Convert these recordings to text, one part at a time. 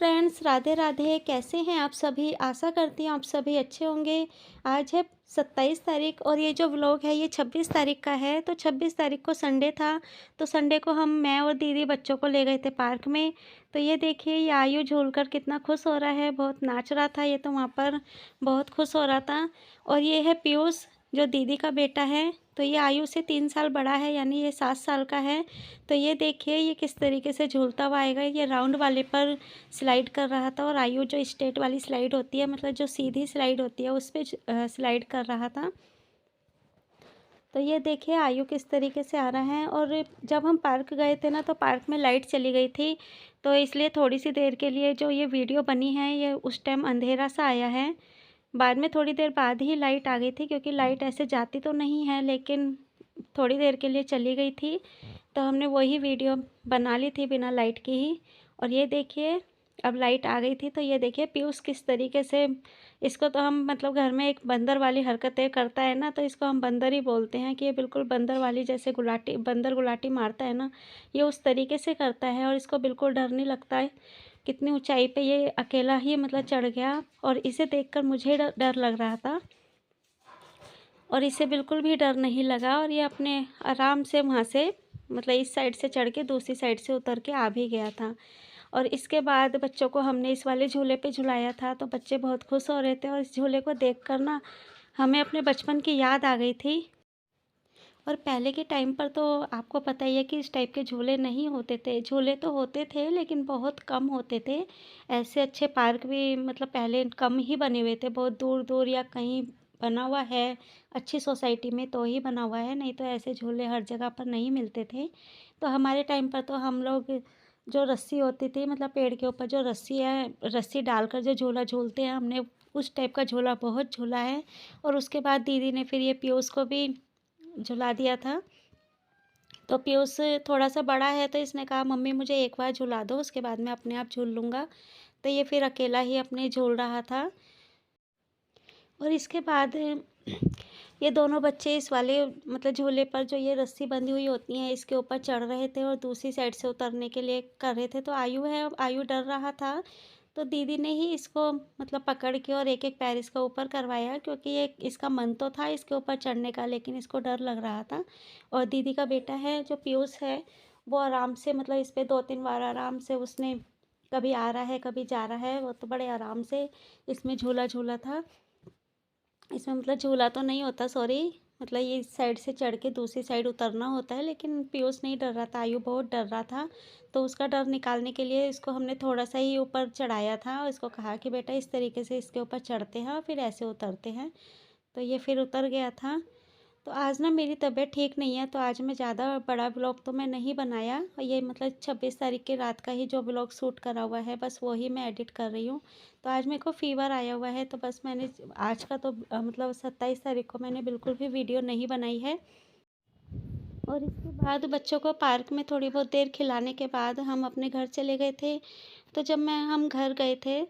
Friends, Radhe Radhe. कैसे हैं आप सभी? आशा करती हूँ आप सभी अच्छे होंगे। आज है 27 तारीख और ये जो व्लॉग है ये 26 तारीख का है। तो 26 तारीख को संडे था, तो संडे को मैं और दीदी बच्चों को ले गए थे पार्क में। तो ये देखिए, ये आयु झूलकर कितना खुश हो रहा है, बहुत नाच रहा था ये तो वहाँ पर, बहुत खुश हो रहा था। और ये है पीयूष, जो दीदी का बेटा है। तो ये आयु से 3 साल बड़ा है, यानी ये 7 साल का है। तो ये देखिए, ये किस तरीके से झूलता हुआ आएगा। ये राउंड वाले पर स्लाइड कर रहा था और आयु जो स्ट्रेट वाली स्लाइड होती है, मतलब जो सीधी स्लाइड होती है, उस पे स्लाइड कर रहा था। तो ये देखिए आयु किस तरीके से आ रहा है। और जब हम पार्क गए थे ना, तो पार्क में लाइट चली गई थी, तो इसलिए थोड़ी सी देर के लिए जो ये वीडियो बनी है, ये उस टाइम अंधेरा सा आया है। बाद में थोड़ी देर बाद ही लाइट आ गई थी, क्योंकि लाइट ऐसे जाती तो नहीं है, लेकिन थोड़ी देर के लिए चली गई थी। तो हमने वही वीडियो बना ली थी बिना लाइट की ही। और ये देखिए, अब लाइट आ गई थी, तो ये देखिए पीयूष किस तरीके से, इसको तो हम मतलब घर में एक बंदर वाली हरकतें करता है ना, तो इसको हम बंदर ही बोलते हैं कि ये बिल्कुल बंदर वाली, जैसे गुलाटी बंदर गुलाटी मारता है ना, ये उस तरीके से करता है। और इसको बिल्कुल डर नहीं लगता है। कितनी ऊंचाई पे ये अकेला ही मतलब चढ़ गया, और इसे देखकर मुझे डर लग रहा था, और इसे बिल्कुल भी डर नहीं लगा। और ये अपने आराम से वहाँ से मतलब इस साइड से चढ़ के दूसरी साइड से उतर के आ भी गया था। और इसके बाद बच्चों को हमने इस वाले झूले पे झुलाया था, तो बच्चे बहुत खुश हो रहे थे। और इस झूले को देखकर ना, हमें अपने बचपन की याद आ गई थी। और पहले के टाइम पर तो आपको पता ही है कि इस टाइप के झूले नहीं होते थे। झूले तो होते थे, लेकिन बहुत कम होते थे। ऐसे अच्छे पार्क भी मतलब पहले कम ही बने हुए थे, बहुत दूर दूर या कहीं बना हुआ है अच्छी सोसाइटी में तो ही बना हुआ है, नहीं तो ऐसे झूले हर जगह पर नहीं मिलते थे। तो हमारे टाइम पर तो हम लोग, जो रस्सी होती थी, मतलब पेड़ के ऊपर जो रस्सी है, रस्सी डालकर जो झूला झूलते हैं, हमने उस टाइप का झूला बहुत झूला है। और उसके बाद दीदी ने फिर ये पीयूष को भी झुला दिया था। तो पीयूष थोड़ा सा बड़ा है, तो इसने कहा मम्मी मुझे एक बार झुला दो, उसके बाद मैं अपने आप झूल लूँगा। तो ये फिर अकेला ही अपने झूल रहा था। और इसके बाद ये दोनों बच्चे इस वाले मतलब झूले पर, जो ये रस्सी बंधी हुई होती है, इसके ऊपर चढ़ रहे थे और दूसरी साइड से उतरने के लिए कर रहे थे। तो आयु है, आयु डर रहा था। तो दीदी ने ही इसको मतलब पकड़ के और एक एक पैर इसका ऊपर करवाया, क्योंकि ये इसका मन तो था इसके ऊपर चढ़ने का, लेकिन इसको डर लग रहा था। और दीदी का बेटा है जो पीयूष है, वो आराम से मतलब इस पे 2-3 बार आराम से उसने, कभी आ रहा है कभी जा रहा है, वो तो बड़े आराम से इसमें झूला झूला था। इसमें मतलब झूला तो नहीं होता, सॉरी, मतलब ये इस साइड से चढ़ के दूसरी साइड उतरना होता है। लेकिन पीयूष नहीं डर रहा था, आयु बहुत डर रहा था। तो उसका डर निकालने के लिए इसको हमने थोड़ा सा ही ऊपर चढ़ाया था, और इसको कहा कि बेटा इस तरीके से इसके ऊपर चढ़ते हैं और फिर ऐसे उतरते हैं। तो ये फिर उतर गया था। तो आज ना मेरी तबीयत ठीक नहीं है, तो आज मैं ज़्यादा बड़ा ब्लॉग तो मैं नहीं बनाया। और ये मतलब 26 तारीख की रात का ही जो ब्लॉग शूट करा हुआ है, बस वही मैं एडिट कर रही हूँ। तो आज मेरे को फ़ीवर आया हुआ है, तो बस मैंने आज का तो मतलब 27 तारीख को मैंने बिल्कुल भी वीडियो नहीं बनाई है। और इसके बाद बच्चों को पार्क में थोड़ी बहुत देर खिलाने के बाद हम अपने घर चले गए थे। तो जब हम घर गए थे,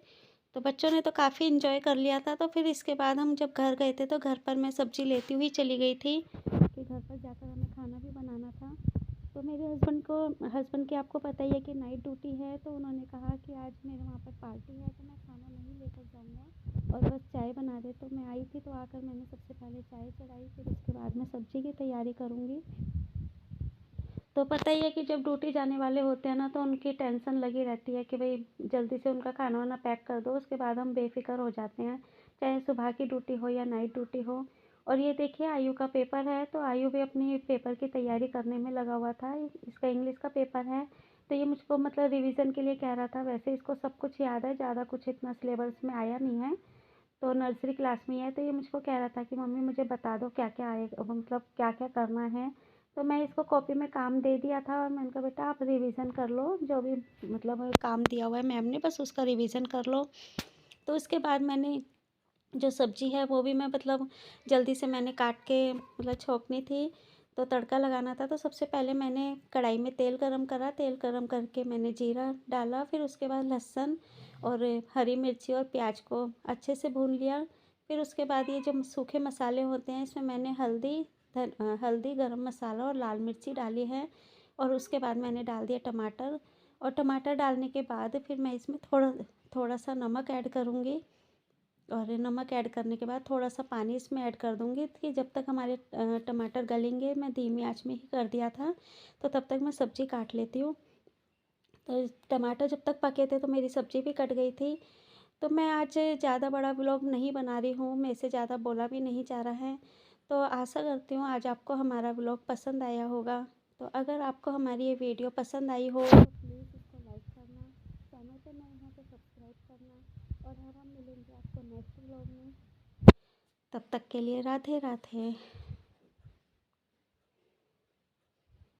तो बच्चों ने तो काफ़ी इन्जॉय कर लिया था। तो फिर इसके बाद हम जब घर गए थे, तो घर पर मैं सब्ज़ी लेती हुई चली गई थी, कि घर पर जाकर हमें खाना भी बनाना था। तो मेरे हस्बैंड की आपको पता ही है कि नाइट ड्यूटी है, तो उन्होंने कहा कि आज मेरे वहाँ पर पार्टी है, तो मैं खाना नहीं लेकर जाऊँगा और बस चाय बना दे। तो मैं आई थी, तो आकर मैंने सबसे पहले चाय चढ़ाई, फिर उसके बाद मैं सब्ज़ी की तैयारी करूँगी। तो पता ही है कि जब ड्यूटी जाने वाले होते हैं ना, तो उनकी टेंशन लगी रहती है कि भाई जल्दी से उनका खाना वाना पैक कर दो, उसके बाद हम बेफ़िक्र हो जाते हैं, चाहे सुबह की ड्यूटी हो या नाइट ड्यूटी हो। और ये देखिए आयु का पेपर है, तो आयु भी अपनी पेपर की तैयारी करने में लगा हुआ था। इसका इंग्लिश का पेपर है, तो ये मुझको मतलब रिवीजन के लिए कह रहा था। वैसे इसको सब कुछ याद है, ज़्यादा कुछ इतना सिलेबस में आया नहीं है, तो नर्सरी क्लास में ही है। तो ये मुझको कह रहा था कि मम्मी मुझे बता दो क्या क्या आएगा, मतलब क्या क्या करना है। तो मैं इसको कॉपी में काम दे दिया था, और मैंने कहा बेटा आप रिवीजन कर लो, जो भी मतलब काम दिया हुआ है मैम ने, बस उसका रिवीजन कर लो। तो उसके बाद मैंने जो सब्ज़ी है वो भी मैं मतलब जल्दी से मैंने काट के मतलब छोंकनी थी, तो तड़का लगाना था। तो सबसे पहले मैंने कढ़ाई में तेल गरम करा, तेल गरम करके मैंने जीरा डाला, फिर उसके बाद लहसुन और हरी मिर्ची और प्याज को अच्छे से भून लिया। फिर उसके बाद ये जो सूखे मसाले होते हैं, इसमें मैंने हल्दी, गरम मसाला और लाल मिर्ची डाली है। और उसके बाद मैंने डाल दिया टमाटर, और टमाटर डालने के बाद फिर मैं इसमें थोड़ा सा नमक ऐड करूँगी। और नमक ऐड करने के बाद थोड़ा सा पानी इसमें ऐड कर दूँगी कि जब तक हमारे टमाटर गलेंगे, मैं धीमी आंच में ही कर दिया था। तो तब तक मैं सब्ज़ी काट लेती हूँ। तो टमाटर जब तक पके थे तो मेरी सब्ज़ी भी कट गई थी। तो मैं आज ज़्यादा बड़ा व्लॉग नहीं बना रही हूँ, मेरे से ज़्यादा बोला भी नहीं जा रहा है। तो आशा करती हूँ आज आपको हमारा व्लॉग पसंद आया होगा। तो अगर आपको हमारी ये वीडियो पसंद आई हो तो प्लीज़ इसको लाइक करना, चैनल पे नए हो तो सब्सक्राइब करना, और हम मिलेंगे आपको नेक्स्ट व्लॉग में। तब तक के लिए राधे राधे।